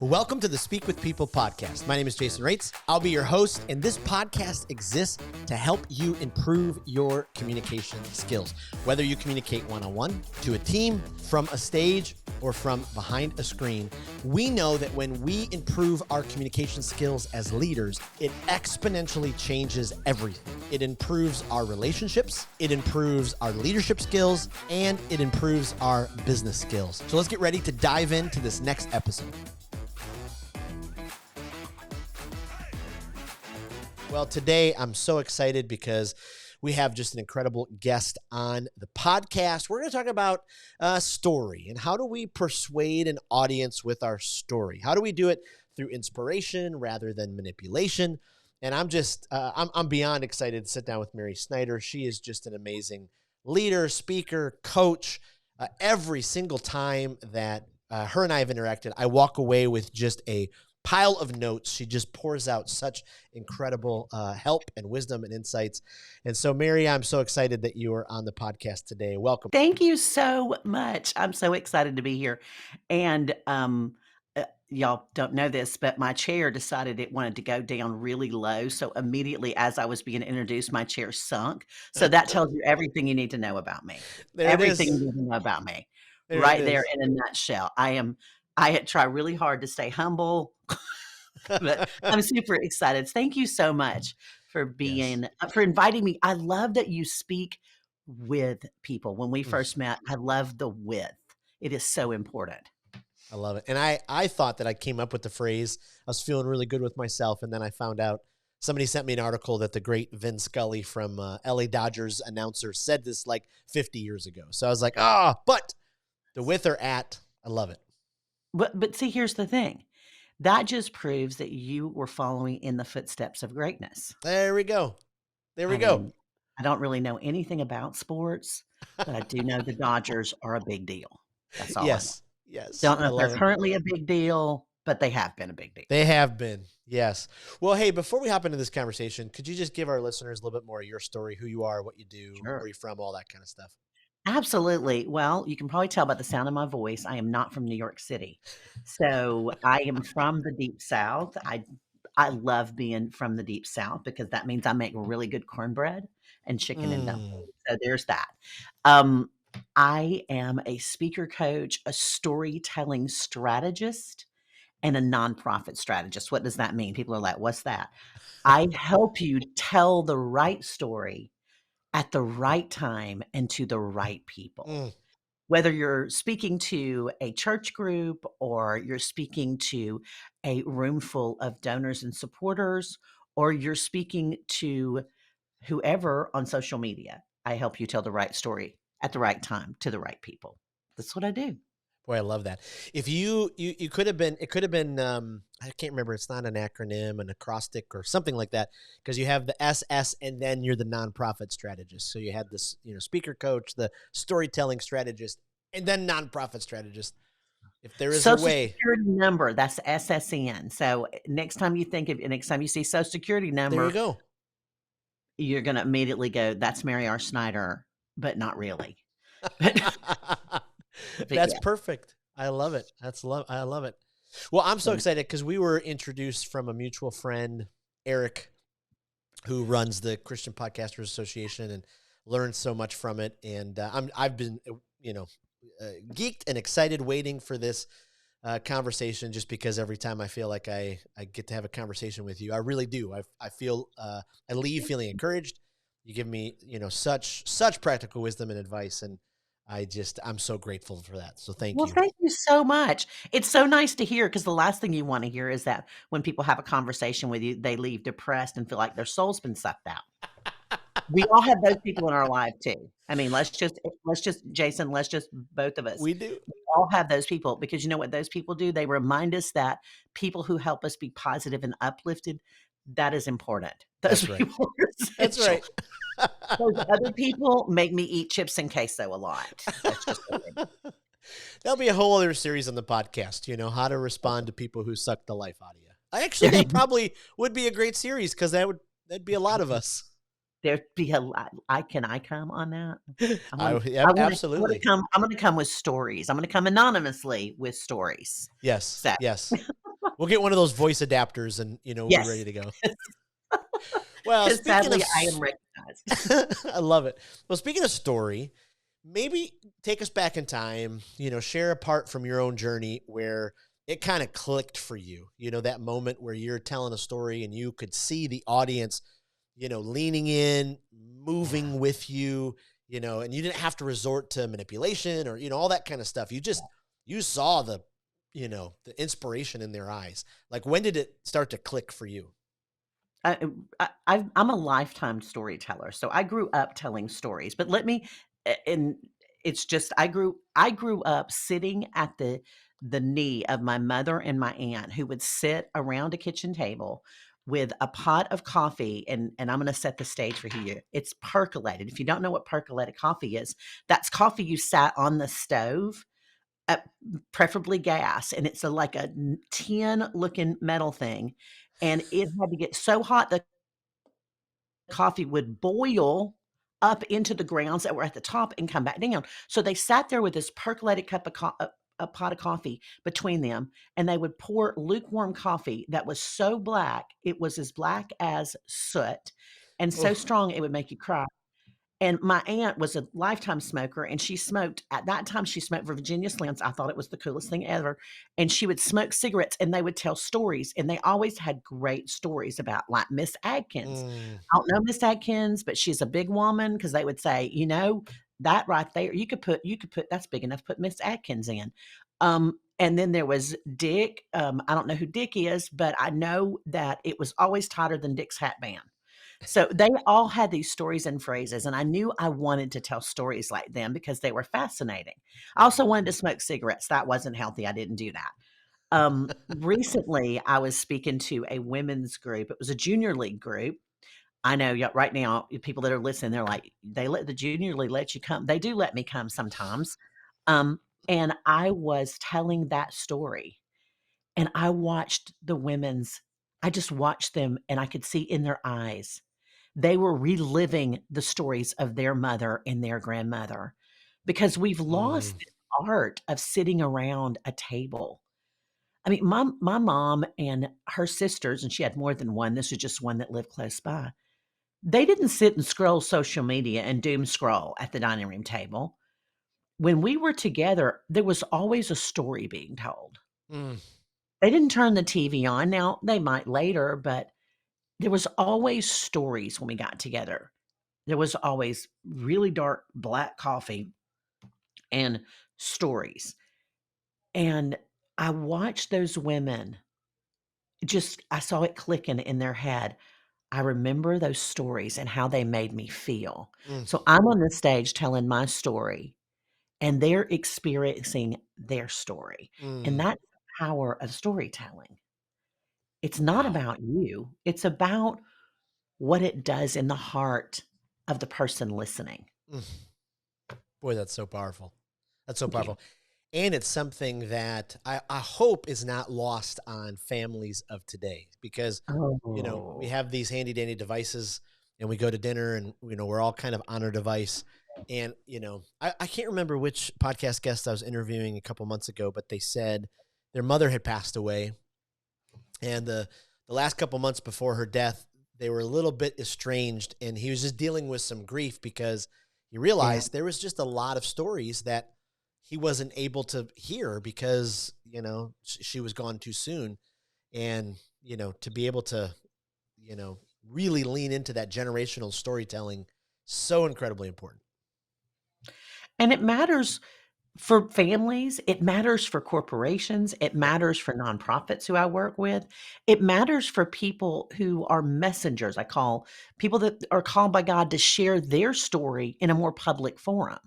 Welcome to the Speak with People podcast. My name is Jason Raitz. I'll be your host, and this podcast exists to help you improve your communication skills. Whether you communicate one-on-one, to a team, from a stage, or from behind a screen, we know that when we improve our communication skills as leaders, it exponentially changes everything. It improves our relationships, it improves our leadership skills, and it improves our business skills. So let's get ready to dive into this next episode. Well, today I'm so excited because we have just an incredible guest on the podcast. We're going to talk about story and how do we persuade an audience with our story? How do we do it through inspiration rather than manipulation? And I'm beyond excited to sit down with Mary Snyder. She is just an amazing leader, speaker, coach. Every single time that her and I have interacted, I walk away with just a pile of notes. She just pours out such incredible help and wisdom and insights. And so, Mary, I'm so excited that you are on the podcast today. Welcome. Thank you so much. I'm so excited to be here. And y'all don't know this, but my chair decided it wanted to go down really low. So immediately as I was being introduced, my chair sunk. So that tells you everything you need to know about me. Everything you need to know about me. Right there in a nutshell. I had tried really hard to stay humble, but I'm super excited. Thank you so much for for inviting me. I love that you speak with people. When we first met, I love the with. It is so important. I love it. And I thought that I came up with the phrase. I was feeling really good with myself. And then I found out somebody sent me an article that the great Vin Scully from LA Dodgers announcer said this like 50 years ago. So I was like, but the with or at, I love it. But see, here's the thing. That just proves that you were following in the footsteps of greatness. There we go. There we go. I don't really know anything about sports, but I do know the Dodgers are a big deal. That's all. Yes. Don't know if they're currently a big deal, but they have been a big deal. They have been. Yes. Well, hey, before we hop into this conversation, could you just give our listeners a little bit more of your story, who you are, what you do, where you're from, all that kind of stuff? Absolutely. Well, you can probably tell by the sound of my voice, I am not from New York City. So I am from the Deep South. I love being from the Deep South because that means I make really good cornbread and chicken and dumplings. So there's that. I am a speaker coach, a storytelling strategist, and a nonprofit strategist. What does that mean? People are like, what's that? I help you tell the right story at the right time and to the right people. Whether you're speaking to a church group or you're speaking to a room full of donors and supporters, or you're speaking to whoever on social media, I help you tell the right story at the right time to the right people. That's what I do. Boy, I love that. If you could have been, it could have been, I can't remember. It's not an acronym, an acrostic or something like that, because you have the SS and then you're the nonprofit strategist. So you had this, speaker coach, the storytelling strategist, and then nonprofit strategist. If there is Social a way. Security number, that's SSN. So next time you see Social Security number, there you go. You're going to immediately go, that's Mary R. Snyder, but not really. That's perfect. I love it. I love it. Well, I'm so excited because we were introduced from a mutual friend, Eric, who runs the Christian Podcasters Association, and learned so much from it. And I've been, geeked and excited waiting for this conversation, just because every time I feel like I get to have a conversation with you, I really do. I feel I leave feeling encouraged. You give me, such practical wisdom and advice, and I'm so grateful for that. So thank you. Well, thank you so much. It's so nice to hear, because the last thing you want to hear is that when people have a conversation with you, they leave depressed and feel like their soul's been sucked out. We all have those people in our life too. I mean, Jason, both of us. We do. We all have those people, because you know what those people do? They remind us that people who help us be positive and uplifted, that is important. Those people are essential. That's right. Those other people make me eat chips and queso a lot. That's just That'll be a whole other series on the podcast, how to respond to people who suck the life out of you. That probably would be a great series, because that'd be a lot of us. There'd be a lot. Can I come on that? Absolutely. I'm going to come with stories. I'm going to come anonymously with stories. Yes. Yes. We'll get one of those voice adapters and, we'll be ready Yes, to go. Well, because speaking of sadly, I am recognized. I love it. Well, speaking of story, maybe take us back in time, share a part from your own journey where it kind of clicked for you, that moment where you're telling a story and you could see the audience, leaning in, moving with you, and you didn't have to resort to manipulation or, all that kind of stuff. You saw the inspiration in their eyes. Like, when did it start to click for you? I'm a lifetime storyteller, so I grew up telling stories. But let me, and it's just I grew up sitting at the knee of my mother and my aunt, who would sit around a kitchen table with a pot of coffee, and I'm going to set the stage for you. It's percolated. If you don't know what percolated coffee is, that's coffee you sat on the stove, uh, preferably gas, and it's like a tin looking metal thing, and it had to get so hot the coffee would boil up into the grounds that were at the top and come back down. So they sat there with this percolated cup of a pot of coffee between them, and they would pour lukewarm coffee that was so black, it was as black as soot and so Oh, strong it would make you cry. And my aunt was a lifetime smoker, and she smoked at that time, she smoked Virginia Slims. I thought it was the coolest thing ever. And she would smoke cigarettes, and they would tell stories, and they always had great stories about, like, Miss Adkins. mm, I don't know Miss Adkins, but she's a big woman, because they would say, that right there, you could put that's big enough to put Miss Adkins in. And then there was Dick. I don't know who Dick is, but I know that it was always tighter than Dick's hat band. So they all had these stories and phrases, and I knew I wanted to tell stories like them because they were fascinating. I also wanted to smoke cigarettes. That wasn't healthy. I didn't do that. Recently, I was speaking to a women's group. It was a junior league group. I know right now, people that are listening, they're like, they let the junior league let you come. They do let me come sometimes. Um, and I was telling that story, and I just watched them, and I could see in their eyes they were reliving the stories of their mother and their grandmother, because we've mm, lost this art of sitting around a table. I mean, my mom and her sisters, and she had more than one, this was just one that lived close by, they didn't sit and scroll social media and doom scroll at the dining room table. When we were together, there was always a story being told. mm. They didn't turn the TV on. Now, they might later, but there was always stories when we got together. There was always really dark black coffee and stories. And I watched those women, just I saw it clicking in their head. I remember those stories and how they made me feel. Mm, So I'm on the stage telling my story, and they're experiencing their story. And mm. that's the power of storytelling. It's not Wow. about you, it's about what it does in the heart of the person listening. Mm. Boy, that's so powerful. That's so Thank you. powerful. And it's something that I hope is not lost on families of today because, we Oh. have these handy dandy devices and we go to dinner and, we're all kind of on our device. And, I can't remember which podcast guest I was interviewing a couple months ago, but they said their mother had passed away. And the last couple months before her death, they were a little bit estranged, and he was just dealing with some grief because he Yeah. realized there was just a lot of stories that he wasn't able to hear because she was gone too soon, and to be able to you know really lean into that generational storytelling, so incredibly important. And it matters for families, it matters for corporations, it Yep. matters for nonprofits who I work with. It matters for people who are messengers. I call people that are called by God to share their story in a more public forum.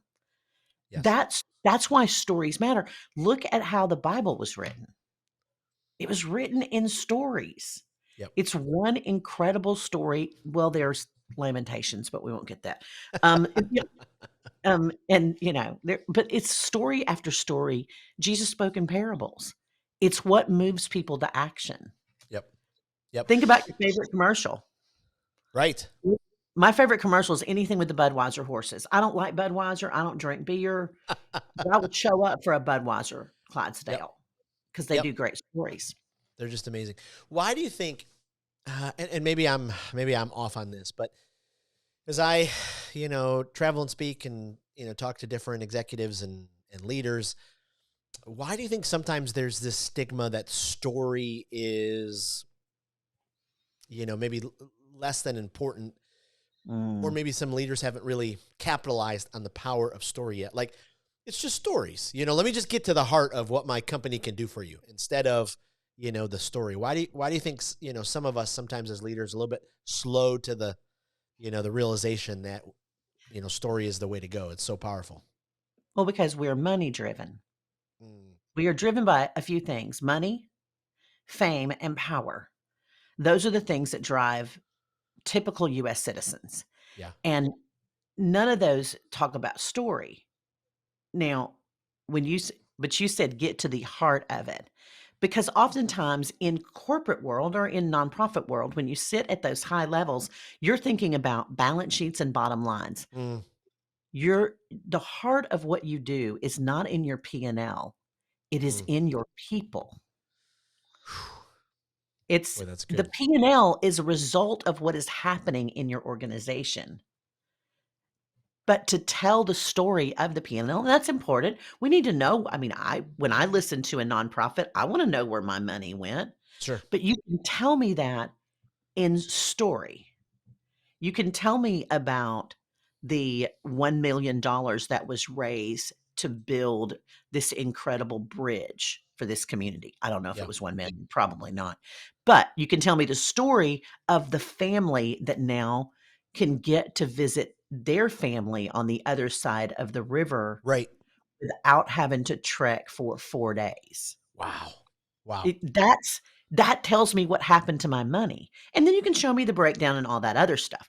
Yes. That's why stories matter. Look at how the Bible was written. It was written in stories. Yep. It's one incredible story. Well, there's Lamentations, but we won't get that. Yeah, and there, but it's story after story. Jesus spoke in parables. It's what moves people to action. Yep. Yep. Think about your favorite commercial. Right. My favorite commercial is anything with the Budweiser horses. I don't like Budweiser. I don't drink beer, but I would show up for a Budweiser Yep. Clydesdale because they Yep. do great stories. They're just amazing. Why do you think? And maybe I'm off on this, but as I, travel and speak and talk to different executives and leaders, why do you think sometimes there's this stigma that story is, maybe less than important, or Mm. maybe some leaders haven't really capitalized on the power of story yet? Like, it's just stories. Let me just get to the heart of what my company can do for you instead of, the story. Why do you think, some of us sometimes as leaders a little bit slow to the realization that, story is the way to go. It's so powerful. Well, because we're money driven. Mm, We are driven by a few things: money, fame, and power. Those are the things that drive typical US citizens. yeah. And none of those talk about story. Now, when you s but you said get to the heart of it, because oftentimes in corporate world or in nonprofit world, when you sit at those high levels, you're thinking about balance sheets and bottom lines. Mm, The heart of what you do is not in your P&L, it is mm. in your people. It's Boy, that's the good. P&L is a result of what is happening in your organization. But to tell the story of the P&L, that's important. We need to know. I mean, when I listen to a nonprofit, I wanna know where my money went, Sure. but you can tell me that in story. You can tell me about the $1 million that was raised to build this incredible bridge for this community. I don't know if it Yeah. was 1 million, probably not. But you can tell me the story of the family that now can get to visit their family on the other side of the river Right. without having to trek for 4 days. Wow. Wow. That tells me what happened to my money. And then you can show me the breakdown and all that other stuff.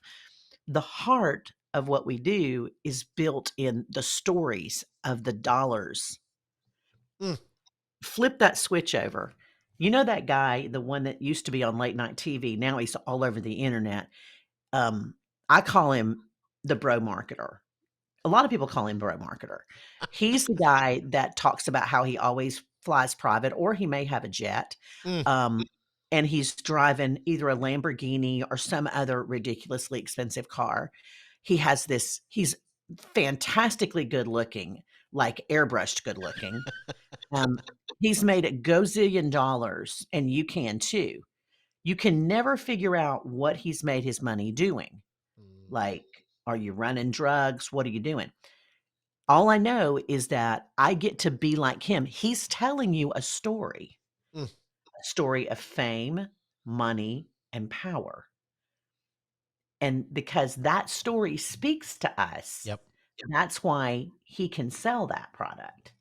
The heart of what we do is built in the stories of the dollars. Mm. Flip that switch over. You know that guy, the one that used to be on late night TV, now he's all over the internet. Um, I call him the bro marketer. A lot of people call him bro marketer. He's the guy that talks about how he always flies private or he may have a jet. Mm. Um, and he's driving either a Lamborghini or some other ridiculously expensive car. He's fantastically good looking, like airbrushed good looking. Um, he's made a gazillion dollars, and you can too. You can never figure out what he's made his money doing. Mm. Like, are you running drugs? What are you doing? All I know is that I get to be like him. He's telling you Mm. a story of fame, money, and power. And because that story speaks to us, Yep. that's why he can sell that product.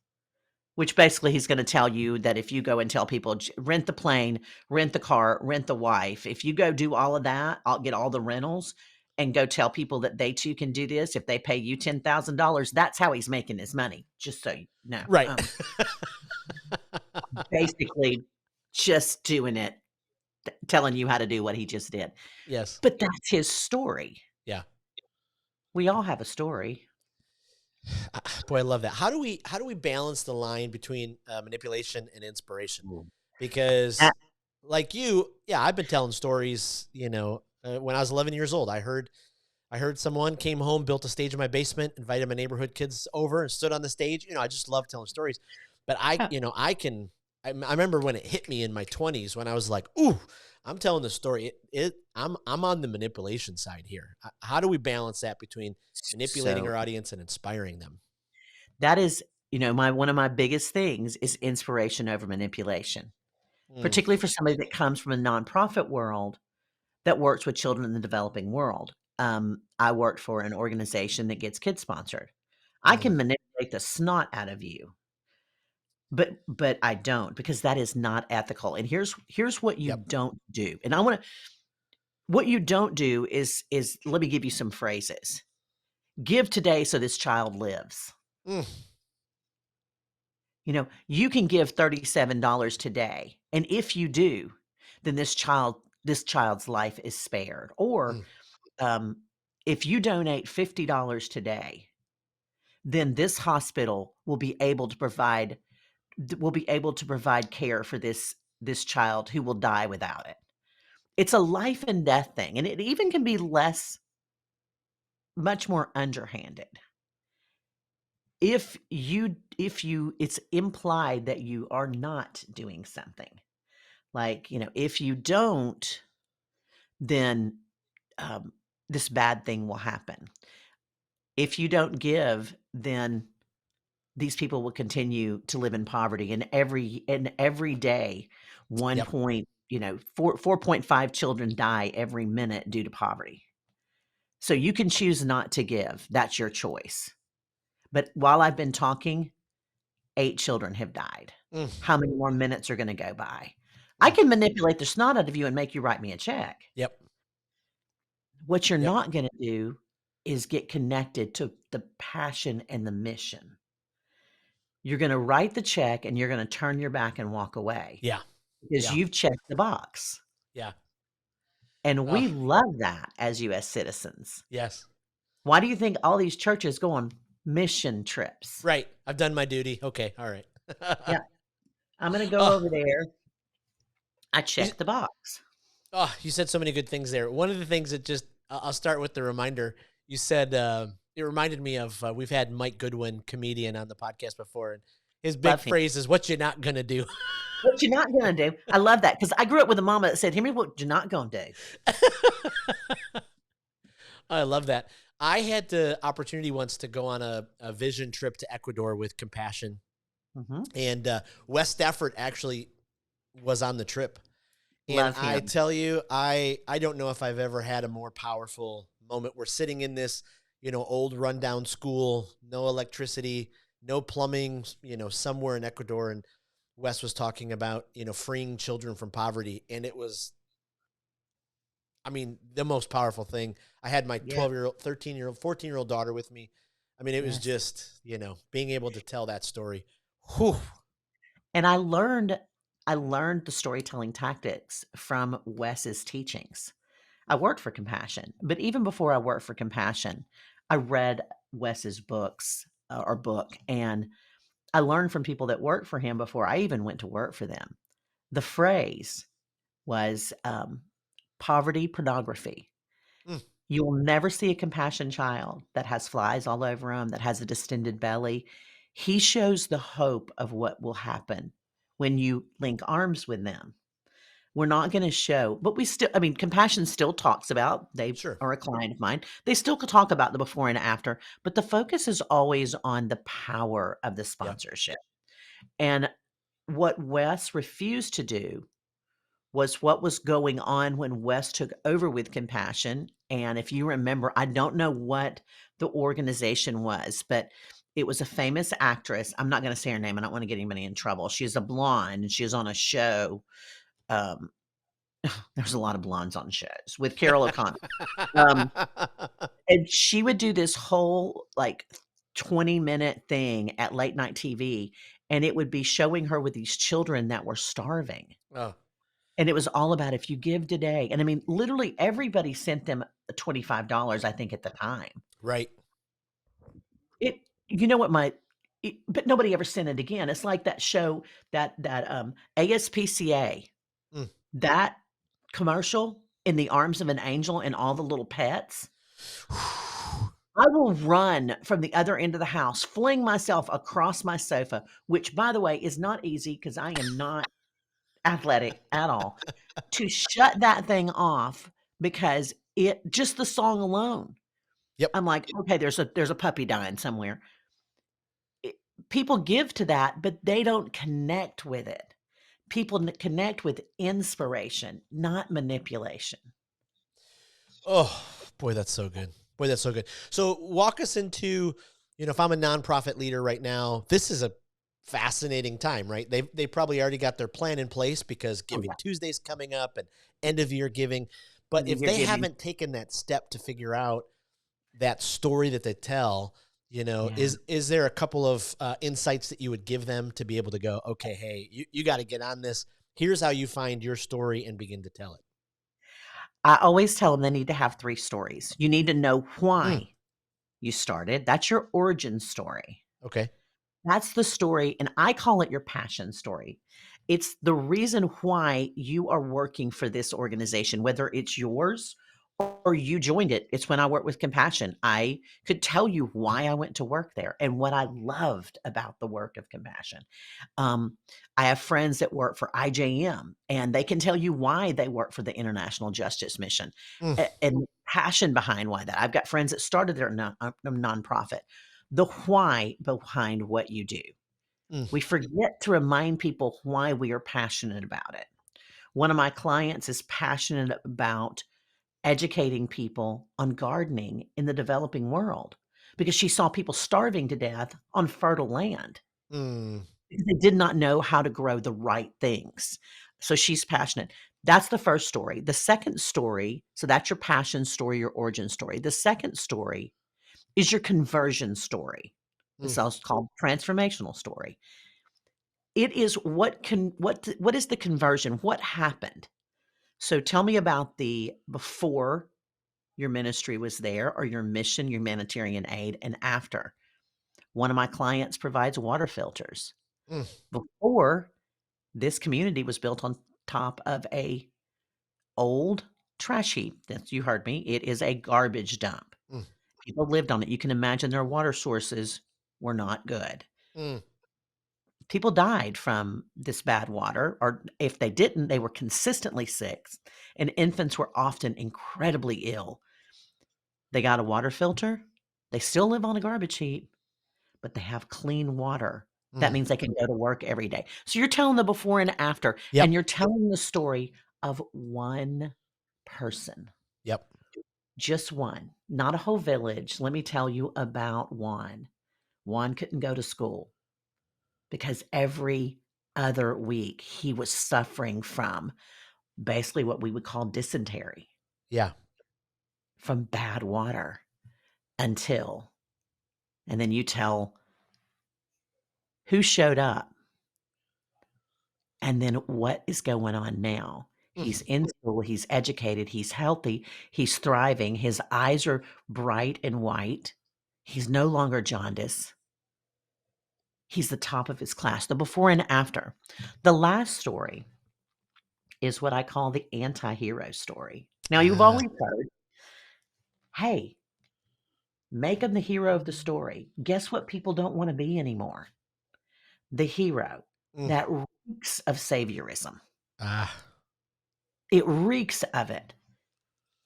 Which basically he's gonna tell you that if you go and tell people, Rent the plane, rent the car, rent the wife." If you go do all of that, I'll get all the rentals and go tell people that they too can do this, if they pay you $10,000, that's how he's making his money, just so you know. Right. Basically just doing it, telling you how to do what he just did. Yes. But that's his story. Yeah. We all have a story. Boy, I love that. How do we balance the line between manipulation and inspiration? Mm. Because, That like you, yeah, I've been telling stories. When I was 11 years old, I heard someone came home, built a stage in my basement, invited my neighborhood kids over, and stood on the stage. I just love telling stories. But I can. I remember when it hit me in my 20s when I was like, "Ooh, I'm telling the story." I'm on the manipulation side here. How do we balance that between manipulating so our audience and inspiring them? that is, my one of my biggest things is inspiration over manipulation. Mm, Particularly for somebody that comes from a nonprofit world that works with children in the developing world. I worked for an organization that gets kids sponsored. I mm, can manipulate the snot out of you, but I don't, because that is not ethical. And here's what you yep. don't do. And I want to what you don't do is let me give you some phrases. Give today so this child lives. Mm, You can give $37 today, and if you do, then this child's life is spared. Or mm, um, if you donate $50 today, then this hospital will be able to provide care for this child who will die without it. It's a life and death thing, and it even can be much more underhanded. If you it's implied that you are not doing something. Like, if you don't, then um, this bad thing will happen. If you don't give, then these people will continue to live in poverty. And every day, Yep. 4.5 children die every minute due to poverty. So you can choose not to give. That's your choice. But while I've been talking, 8 children have died. Mm, How many more minutes are going to go by? I mm. can manipulate the snot out of you and make you write me a check. Yep. What you're Yep. not gonna do is get connected to the passion and the mission. You're gonna write the check and you're gonna turn your back and walk away Yeah. because Yeah. you've checked the box. Yeah. And Oh, we love that as US citizens. yes. Why do you think all these churches go on mission trips? Right. I've done my duty. Okay. All right. Yeah, I'm gonna go Oh, over there. I you, checked the box. you said so many good things there. One of the things that just, I'll start with the reminder. You said, it reminded me of, we've had Mike Goodwin, comedian, on the podcast before. And his big Love him. phrase is, what you not going to do. What you not gonna do? I love that because I grew up with a mama that said, "Hear me, what you're not gonna do." I love that. I had the opportunity once to go on a vision trip to Ecuador with Compassion. Mhm. And Wes Stafford actually was on the trip. And Love I him. tell you, I don't know if I've ever had a more powerful moment. We're sitting in this, old rundown school, no electricity, no plumbing, somewhere in Ecuador. And Wes was talking about, freeing children from poverty. And it was, I mean, the most powerful thing. I had my Yeah. 12-year-old, 13-year-old, 14-year-old daughter with me. I mean, it was Yes. just, being able to tell that story. Whew. And I learned the storytelling tactics from Wes's teachings. I worked for Compassion, but even before I worked for Compassion, I read Wes's books or book, and I learned from people that worked for him before I even went to work for them. The phrase was poverty pornography. Mm, You will never see a compassion child that has flies all over him, that has a distended belly. He shows the hope of what will happen when you link arms with them. We're not gonna show but we still I mean, compassion still talks about they sure. are a client of mine. They still could talk about the before and after, but the focus is always on the power of the Yep. sponsorship. And what Wes refused to do was what was going on when Wes took over with Compassion. And if you remember, I don't know what the organization was, but it was a famous actress. I'm not going to say her name. I don't want to get anybody in trouble. She's a blonde and she was on a show. Um, there's a lot of blondes on shows with Carol O'Connor. Um, and she would do this whole like 20-minute thing at late night TV. And it would be showing her with these children that were starving. Oh, And it was all about if you give today, and I mean, literally everybody sent them $25, I think, at the time. right. It you know what my but nobody ever sent it again. It's like that show ASPCA, Mm. that commercial, "In the Arms of an Angel" and all the little pets. I will run from the other end of the house, fling myself across my sofa, which, by the way, is not easy because I am not athletic at all. To shut that thing off because it just the song alone, Yep. I'm like, "Okay, there's a puppy dying somewhere." It People give to that, but they don't connect with it. People connect with inspiration, not manipulation. Oh, boy, that's so good. Boy, that's so good. So walk us into, if I'm a nonprofit leader right now, this is a fascinating time, right? They probably already got their plan in place because Oh, Giving yeah. Tuesday's coming up and end of year giving. But if You're they giving. haven't taken that step to figure out that story that they tell, Yeah. is there a couple of insights that you would give them to be able to go, okay, hey, you got to get on this. Here's how you find your story and begin to tell it. I always tell them they need to have 3 stories. You need to know Mm, why you started. That's your origin story. okay. That's the story, and I call it your passion story. It's the reason why you are working for this organization, whether it's yours or you joined it. It's when I worked with Compassion. I could tell you why I went to work there and what I loved about the work of Compassion. Um, I have friends that work for IJM, and they can tell you why they work for the International Justice Mission Mm, and passion behind why that. I've got friends that started their nonprofit. The why behind what you do. mm, We forget to remind people why we are passionate about it. One of my clients is passionate about educating people on gardening in the developing world because she saw people starving to death on fertile land mm, because they did not know how to grow the right things. So she's passionate. That's the first story. The second story, so that's your passion story, your origin story. The second story is your conversion story. mm, It's also called transformational story. It is what is the conversion? What happened? So tell me about the before your ministry was there or your mission, humanitarian aid, and after. One of my clients provides water filters. mm, Before, this community was built on top of a old trash heap. That's you heard me. It is a garbage dump. mm, People lived on it. You can imagine their water sources were not good. mm. People died from this bad water, or if they didn't, they were consistently sick, and infants were often incredibly ill. They got a water filter. They still live on a garbage heap, but they have clean water. That Mm. means they can go to work every day. So you're telling the before and after, Yep. and you're telling the story of one person, Yep. just one, not a whole village. Let me tell you about one. One couldn't go to school because every other week he was suffering from basically what we would call dysentery Yeah. from bad water until, and then you tell who showed up and then what is going on now. He's Mm. in school, he's educated, he's healthy, he's thriving, his eyes are bright and white. He's no longer jaundice. He's the top of his class, the before and after. The last story is what I call the anti-hero story. Now, you've Ah. always heard, hey, make him the hero of the story. Guess what people don't want to be anymore? The hero. Mm. That reeks of saviorism. Ah. It reeks of it.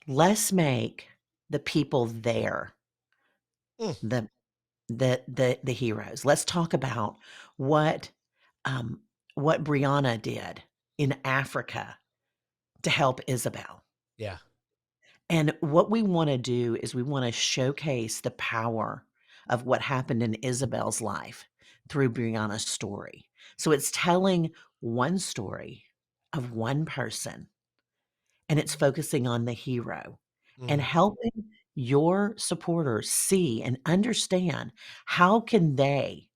Let's make the people there Mm. the the heroes. Let's talk about what um, what Brianna did in Africa to help Isabel. Yeah. And what we want to do is we want to showcase the power of what happened in Isabel's life through Brianna's story. So it's telling one story of one person and it's focusing on the hero and Mm. helping your supporters see and understand how can they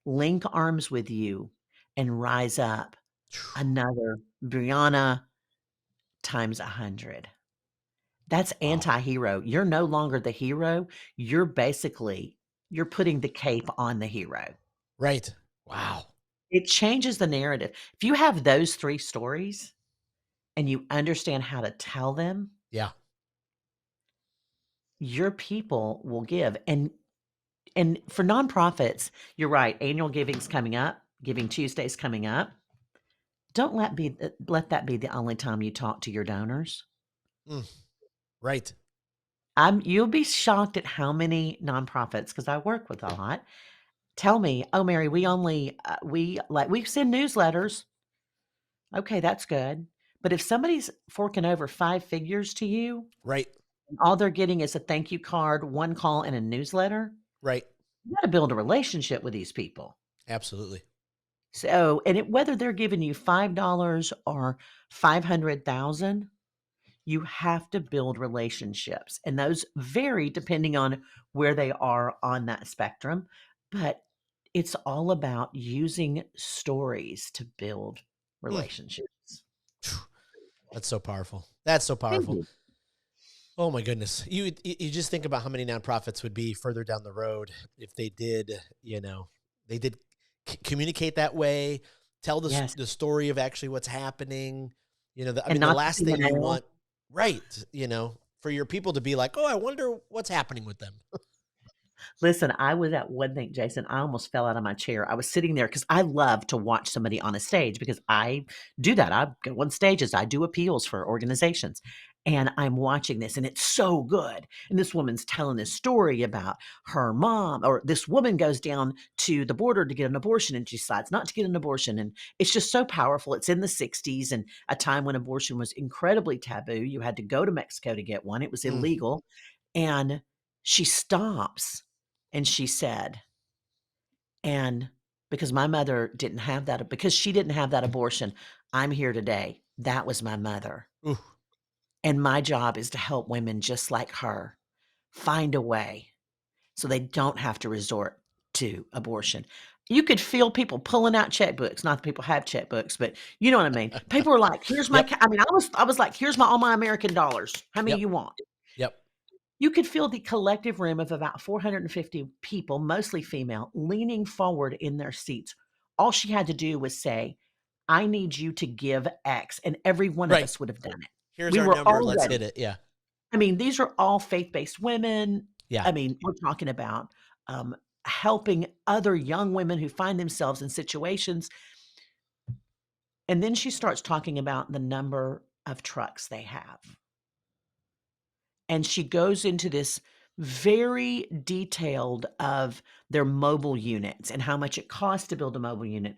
link arms with you and rise up another Brianna times 100. That's Wow. anti-hero. You're no longer the hero. You're basically you're putting the cape on the hero. Right. Wow. It changes the narrative. If you have those 3 stories and you understand how to tell them, Yeah. your people will give. And for nonprofits, you're right, annual giving's coming up, Giving Tuesday's coming up. Don't let that be the only time you talk to your donors. Mm. Right. You'll be shocked at how many nonprofits, because I work with a lot, tell me, "Oh, Mary, we only, we send newsletters." Okay, that's good. But if somebody's forking over 5 figures to you, Right. and all they're getting is a thank you card, 1 call, and a newsletter, Right. you gotta build a relationship with these people. Absolutely. So, whether they're giving you $5 or 500,000, you have to build relationships, and those vary depending on where they are on that spectrum, but it's all about using stories to build Mm. relationships. Phew. That's so powerful. That's so Thank powerful. you. Oh my goodness. You just think about how many nonprofits would be further down the road if they did, they did communicate that way, tell Yes, the story of actually what's happening. I and mean, the not the last thing you female. want, right? For your people to be like, oh, I wonder what's happening with them. Listen, I was at one thing, Jason, I almost fell out of my chair. I was sitting there because I love to watch somebody on a stage because I do that. I go on stages, I do appeals for organizations, and I'm watching this, and it's so good. And this woman's telling this story about her mom, or this woman goes down to the border to get an abortion, and she decides not to get an abortion. And it's just so powerful. It's in the 60s and a time when abortion was incredibly taboo. You had to go to Mexico to get one, it was Mm, illegal. And she stops and she said, and because my mother didn't have that, because she didn't have that abortion, I'm here today. That was my mother. ooh, And my job is to help women just like her find a way so they don't have to resort to abortion. You could feel people pulling out checkbooks. Not that people have checkbooks, but you know what I mean. People are like, "Here's my." yep, I mean, I was like, "Here's my all my American dollars. How many yep, you want?" yep. You could feel the collective room of about 450 people, mostly female, leaning forward in their seats. All she had to do was say, I need you to give X, and every one of Right. us would have done it. Here's We our were number. all Let's hit ready. it. Yeah. I mean, these are all faith based women. Yeah. I mean, we're talking about um, helping other young women who find themselves in situations. And then she starts talking about the number of trucks they have. And she goes into this very detailed of their mobile units and how much it costs to build a mobile unit.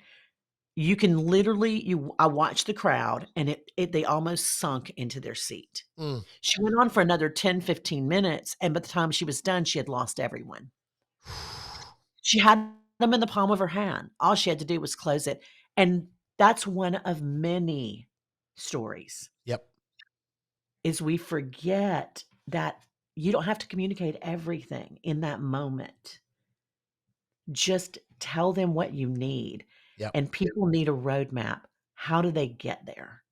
You can literally I watched the crowd and it they almost sunk into their seat. Mm. She went on for another 10, 15 minutes, and by the time she was done, she had lost everyone. She had them in the palm of her hand. All she had to do was close it. And that's one of many stories Yep. is we forget that you don't have to communicate everything in that moment. Just tell them what you need. Yep. And people need a roadmap. How do they get there?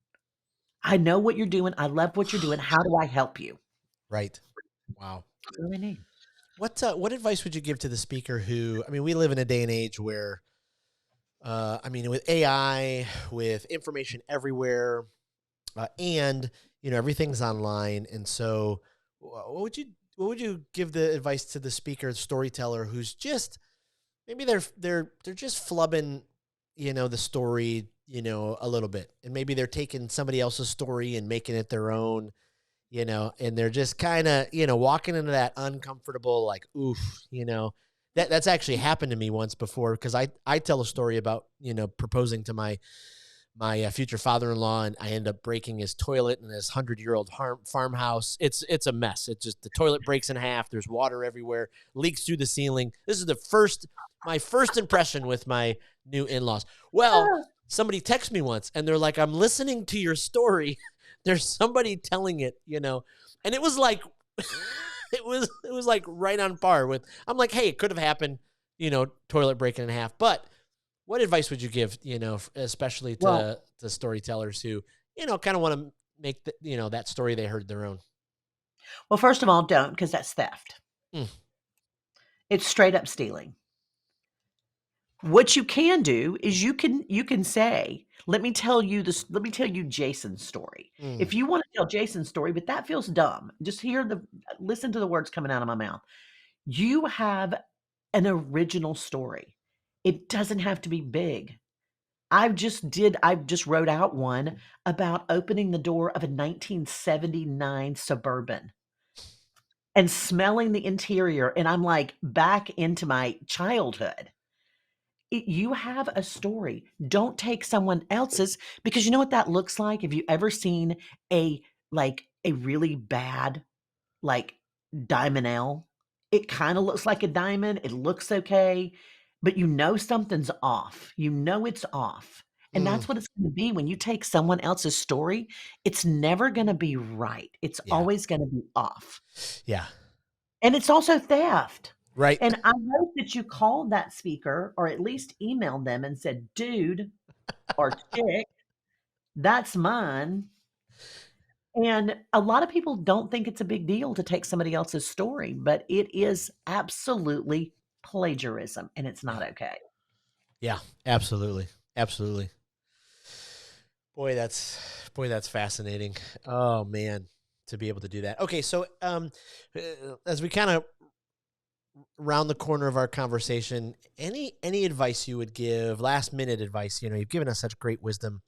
I know what you're doing. I love what you're doing. How do I help you? Right. Wow. That's all I need. What advice would you give to the speaker who? I mean, we live in a day and age where, I mean, with AI, with information everywhere, and everything's online, and so what would you give the advice to the speaker, storyteller who's just maybe they're just flubbing, the story, a little bit, and maybe they're taking somebody else's story and making it their own, and they're just kind of, walking into that uncomfortable, like, oof, that's actually happened to me once before. Cause I tell a story about, proposing to my future father-in-law, and I end up breaking his toilet in this 100-year-old farmhouse. It's a mess. It's just the toilet breaks in half. There's water everywhere, leaks through the ceiling. This is my first impression with my new in-laws. Well, somebody texted me once and they're like, I'm listening to your story. There's somebody telling it, and it was like, it was like right on par with, I'm like, hey, it could have happened, toilet breaking in half. But what advice would you give, especially Well, to storytellers who, kind of want to make that story they heard their own? well, first of all, don't, because that's theft. Mm, It's straight up stealing. What you can do is you can say, "Let me tell you this let me tell you Jason's story." mm, If you wanna tell Jason's story, but that feels dumb, just listen to the words coming out of my mouth. You have an original story. It doesn't have to be big. I just wrote out one about opening the door of a 1979 Suburban and smelling the interior, and I'm, like, back into my childhood. You have a story. Don't take someone else's, because you know what that looks like? Have you ever seen a really bad, like, diamond L? It kinda looks like a diamond, it looks okay, but you know something's off. You know it's off, and mm, that's what it's gonna be when you take someone else's story. It's never gonna be right. It's yeah. always gonna be off, Yeah. and it's also theft. Right. And I hope that you called that speaker or at least emailed them and said, "Dude or chick, that's mine." And a lot of people don't think it's a big deal to take somebody else's story, but it is absolutely plagiarism, and it's Yeah. not okay. Yeah. Absolutely. Absolutely. Boy, that's fascinating. Oh man, to be able to do that. Okay, so as we kind of round the corner of our conversation, any advice you would give, last minute advice? You've given us such great wisdom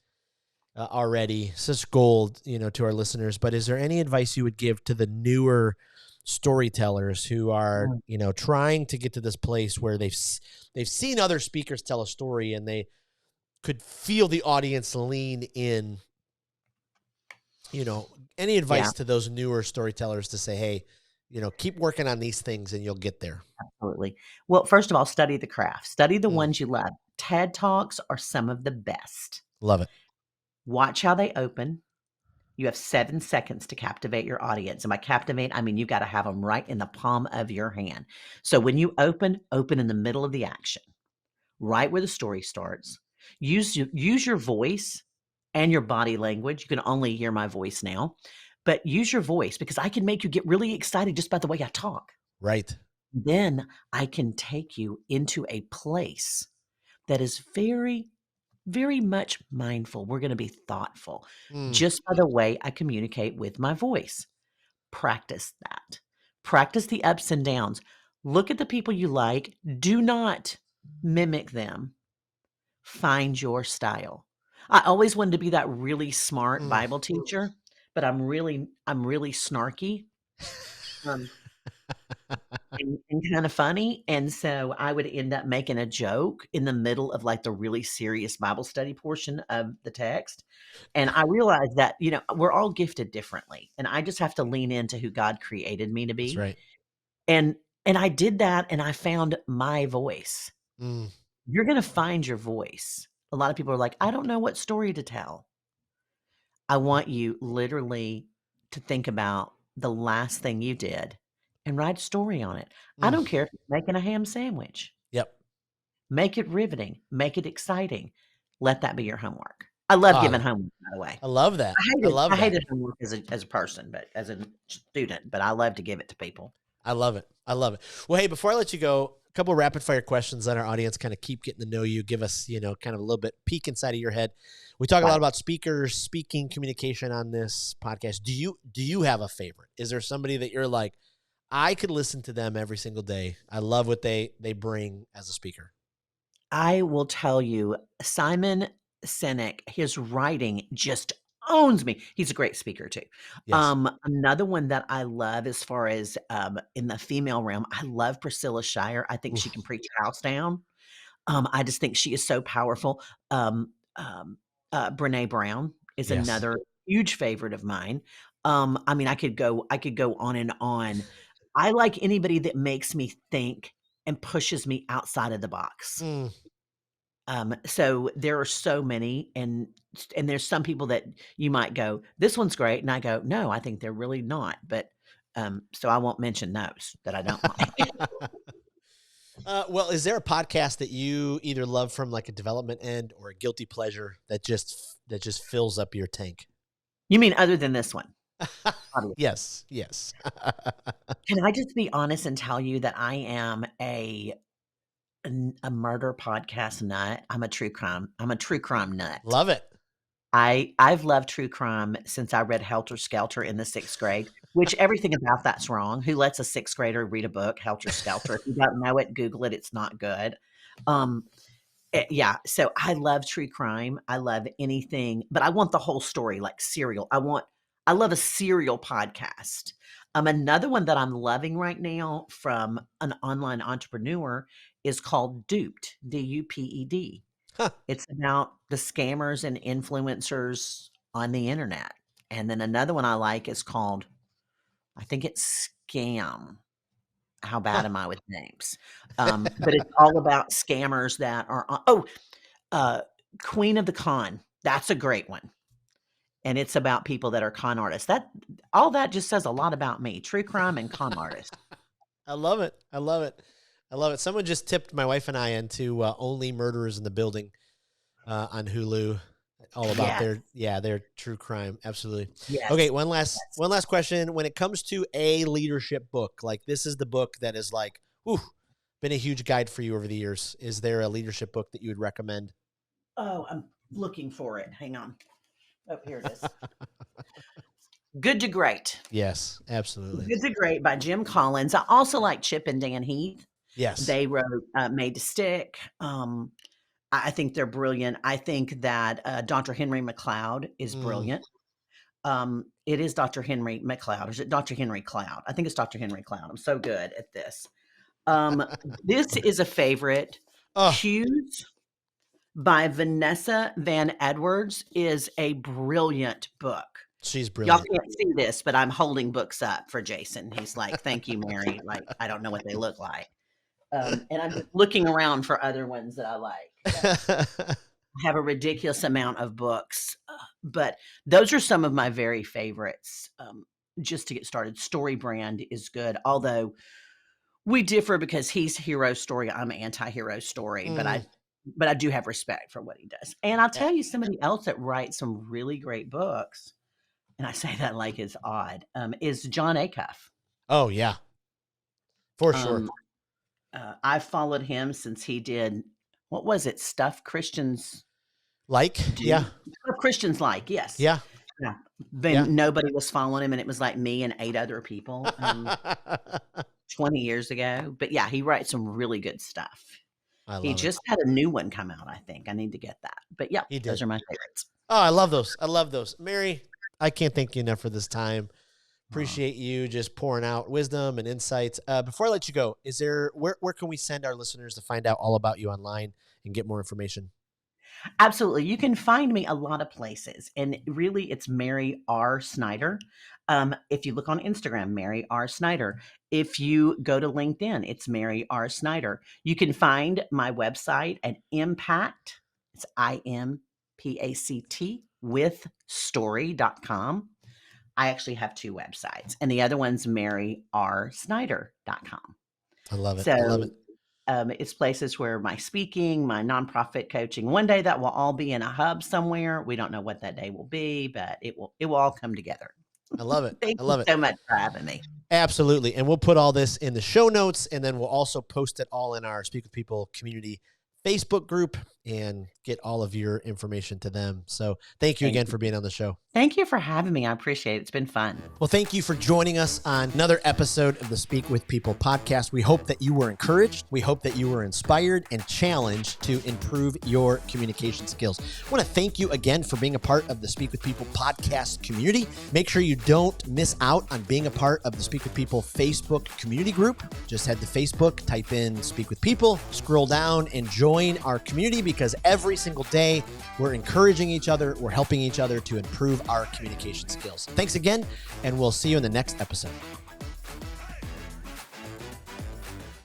already, such gold, to our listeners. But is there any advice you would give to the newer storytellers who are, Mm. trying to get to this place where they've seen other speakers tell a story and they could feel the audience lean in? Any Yeah, advice to those newer storytellers to say, hey, keep working on these things and you'll get there? absolutely. Well, first of all, study the craft. Study the Mm, ones you love. TED Talks are some of the best. love it. Watch how they open. You have 7 seconds to captivate your audience, and by captivate, I mean you gotta have them right in the palm of your hand. So when you open in the middle of the action, right where the story starts. Use your voice and your body language. You can only hear my voice now, but use your voice because I can make you get really excited just by the way I talk. Right. Then I can take you into a place that is very, very much mindful. We're going to be thoughtful Mm, just by the way I communicate with my voice. Practice that. Practice the ups and downs. Look at the people you like. Do not mimic them. Find your style. I always wanted to be that really smart mm. Bible teacher, but I'm really snarky. Um, and kind of funny, and so I would end up making a joke in the middle of, like, the really serious Bible study portion of the text, and I realized that, we're all gifted differently, and I just have to lean into who God created me to That's be, right. and I did that, and I found my voice. Mm, You're gonna find your voice. A lot of people are like, "I don't know what story to tell." I want you literally to think about the last thing you did and write a story on it. I mm. don't care if it's making a ham sandwich. Yep. Make it riveting, make it exciting. Let that be your homework. I love giving Ah, homework, by the way. I love that. I I love that. hated homework as a person, but as a student, but I love to give it to people. I love it. I love it. Well, hey, before I let you go, a couple rapid fire questions that our audience kind of keep getting to know you. Give us, kind of a little bit peek inside of your head. We talk a Got lot it. about speakers, speaking, communication on this podcast. Do you have a favorite? Is there somebody that you're like, I could listen to them every single day? I love what they bring as a speaker. I will tell you, Simon Sinek, his writing just owns me. He's a great speaker too. Yes. Another one that I love as far as in the female realm, I love Priscilla Shire. I think she Oof. can preach a house down. I just think she is so powerful. Brene Brown is Yes. another huge favorite of mine. I mean, I could go on and on. I like anybody that makes me think and pushes me outside of the box. Mm. So there are so many, and there's some people that you might go, "This one's great," and I go, "No, I think they're really not." But so I won't mention those that I don't like. Well, is there a podcast that you either love from like a development end or a guilty pleasure that just fills up your tank? You mean other than this one? Obviously. Yes, yes. Can I just be honest and tell you that I am a murder podcast nut? I'm a true crime nut. Love it. I've loved true crime since I read Helter Skelter in the 6th grade, which everything about that's wrong. Who lets a 6th grader read a book, Helter Skelter? If you don't know it, Google it, it's not good. Um, yeah, so I love true crime. I love anything, but I want the whole story, like Serial. I love a serial podcast. Another one that I'm loving right now from an online entrepreneur is called Duped, Duped. Huh. It's about the scammers and influencers on the internet. And then another one I like is called, I think it's Scam. How Huh. bad am I with names? But it's all about scammers that are uh, Queen of the Con. That's a great one. And it's about people that are con artists. That just says a lot about me. True crime and con artists. I love it. I love it. I love it. Someone just tipped my wife and I into Only Murderers in the Building on Hulu. All about Yes, their true crime. Absolutely. Okay, yes. one last question. When it comes to a leadership book, like this is the book that is like, whew, been a huge guide for you over the years. Is there a leadership book that you would recommend? Oh, I'm looking for it. Hang on. Oh, here it is. Good to Great. Yes, absolutely. Good to Great by Jim Collins. I also like Chip and Dan Heath. Yes. They wrote Made to Stick. I think they're brilliant. I think that Dr. Henry McLeod is brilliant. It is Dr. Henry McLeod, or is it Dr. Henry Cloud? I think it's Dr. Henry Cloud. I'm so good at this. This is a favorite. Cues by Vanessa Van Edwards is a brilliant book. She's brilliant. Y'all can't see this, but I'm holding books up for Jason. He's like, thank you, Mary. Like, I don't know what they look like. And I'm just looking around for other ones that I like. I have a ridiculous amount of books, but those are some of my very favorites. Just to get started, Story Brand is good, although we differ because he's hero story. I'm anti-hero story, but I do have respect for what he does. And I'll tell you, somebody else that writes some really great books, and I say that like it's odd, is John Acuff. Oh yeah, for sure. I've followed him since he did, what was it? Stuff Christians like? do. Yeah. Stuff Christians like, yes. Yeah. Yeah. Then nobody was following him, and it was like me and 8 other people 20 years ago. But yeah, he writes some really good stuff. He just had a new one come out, I think. I need to get that. But yeah, those are my favorites. Oh, I love those. I love those. Mary, I can't thank you enough for this time. Appreciate you just pouring out wisdom and insights. Before I let you go, is there where can we send our listeners to find out all about you online and get more information? Absolutely. You can find me a lot of places, and really it's Mary R. Snyder. If you look on Instagram, Mary R. Snyder. If you go to LinkedIn, it's Mary R. Snyder. You can find my website at Impact. It's IMPACT with story.com. I actually have 2 websites, and the other one's maryrrsnyder.com. I love it. So, I love it. It's places where my speaking, my nonprofit coaching, one day that will all be in a hub somewhere. We don't know what that day will be, but it will all come together. I love it. Thank I love you it so much for having me. Absolutely. And we'll put all this in the show notes, and then we'll also post it all in our Speak with People community Facebook group and get all of your information to them. So thank you again for being on the show. Thank you for having me. I appreciate it. It's been fun. Well, thank you for joining us on another episode of the Speak with People podcast. We hope that you were encouraged. We hope that you were inspired and challenged to improve your communication skills. I want to thank you again for being a part of the Speak with People podcast community. Make sure you don't miss out on being a part of the Speak with People Facebook community group. Just head to Facebook, type in Speak with People, scroll down and join our community, because every single day we're encouraging each other, we're helping each other to improve our communication skills. Thanks again, and we'll see you in the next episode.